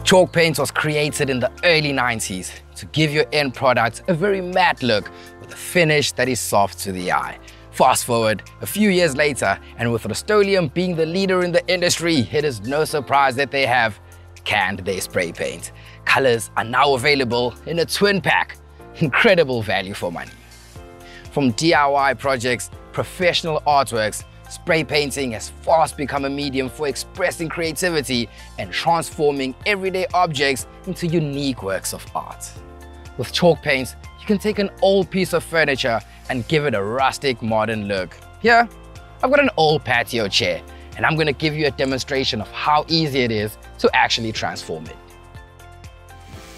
Chalk paint was created in the early 90s to give your end product a very matte look with a finish that is soft to the eye. Fast forward a few years later, and with Rust-Oleum being the leader in the industry, it is no surprise that they have canned their spray paint. Colors are now available in a twin pack. Incredible value for money. From DIY projects, professional artworks, spray painting has fast become a medium for expressing creativity and transforming everyday objects into unique works of art. With chalk paints, you can take an old piece of furniture and give it a rustic, modern look. Here, I've got an old patio chair, and I'm going to give you a demonstration of how easy it is to actually transform it.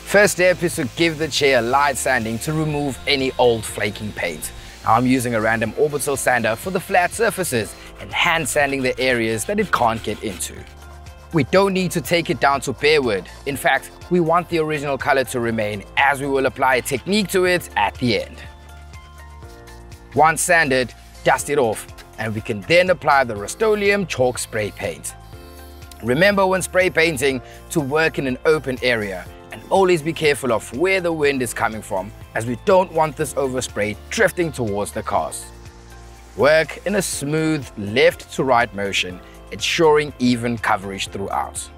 First step is to give the chair light sanding to remove any old flaking paint. Now I'm using a random orbital sander for the flat surfaces and hand sanding the areas that it can't get into. We don't need to take it down to bare wood. In fact, we want the original color to remain, as we will apply a technique to it at the end. Once sanded, dust it off, and we can then apply the Rust-Oleum Chalked Spray Paint. Remember when spray painting to work in an open area, and always be careful of where the wind is coming from, as we don't want this overspray drifting towards the cars. Work in a smooth left to right motion, ensuring even coverage throughout.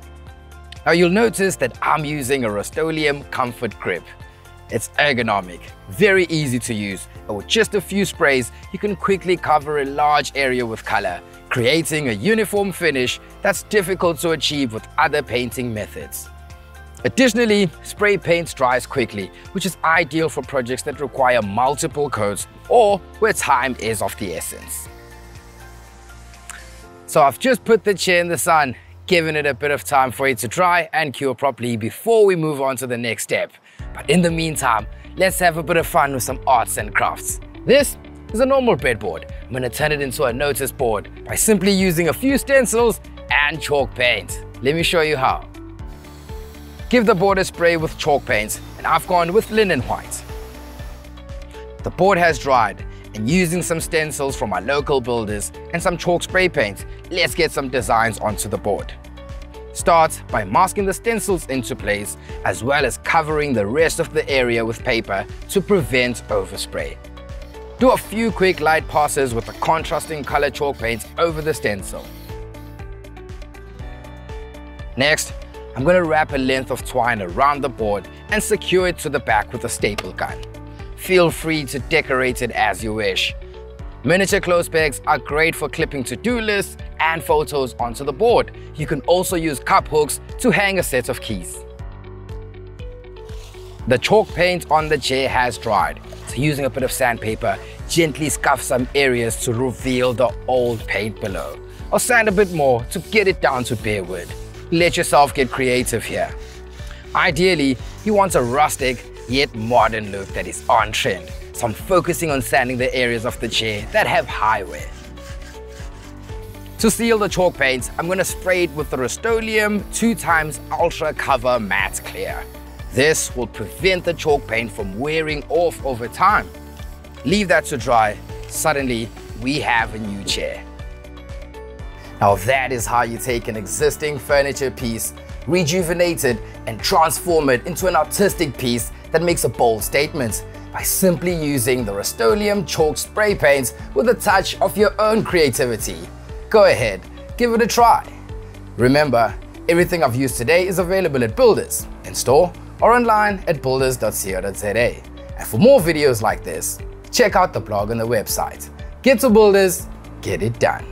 Now you'll notice that I'm using a Rust-Oleum Comfort Grip. It's ergonomic, very easy to use, and with just a few sprays, you can quickly cover a large area with color, creating a uniform finish that's difficult to achieve with other painting methods. Additionally, spray paint dries quickly, which is ideal for projects that require multiple coats or where time is of the essence. So I've just put the chair in the sun, giving it a bit of time for it to dry and cure properly before we move on to the next step. But in the meantime, let's have a bit of fun with some arts and crafts. This is a normal breadboard. I'm going to turn it into a notice board by simply using a few stencils and chalk paint. Let me show you how. Give the board a spray with chalk paint, and I've gone with linen white. The board has dried, and using some stencils from our local builders and some chalk spray paint, let's get some designs onto the board. Start by masking the stencils into place, as well as covering the rest of the area with paper to prevent overspray. Do a few quick light passes with the contrasting color chalk paint over the stencil. Next, I'm going to wrap a length of twine around the board and secure it to the back with a staple gun. Feel free to decorate it as you wish. Miniature clothes pegs are great for clipping to-do lists and photos onto the board. You can also use cup hooks to hang a set of keys. The chalk paint on the chair has dried, so using a bit of sandpaper, gently scuff some areas to reveal the old paint below, or sand a bit more to get it down to bare wood. Let yourself get creative here. Ideally, you want a rustic yet modern look that is on trend, so I'm focusing on sanding the areas of the chair that have high wear. To seal the chalk paint, I'm going to spray it with the Rust-Oleum 2x Ultra Cover Matte Clear. This will prevent the chalk paint from wearing off over time. Leave that to dry. Suddenly, we have a new chair. Now that is how you take an existing furniture piece, rejuvenate it, and transform it into an artistic piece that makes a bold statement by simply using the Rust-Oleum Chalked Spray Paint with a touch of your own creativity. Go ahead, give it a try. Remember, everything I've used today is available at Builders, in store or online at builders.co.za. And for more videos like this, check out the blog on the website. Get to Builders, get it done.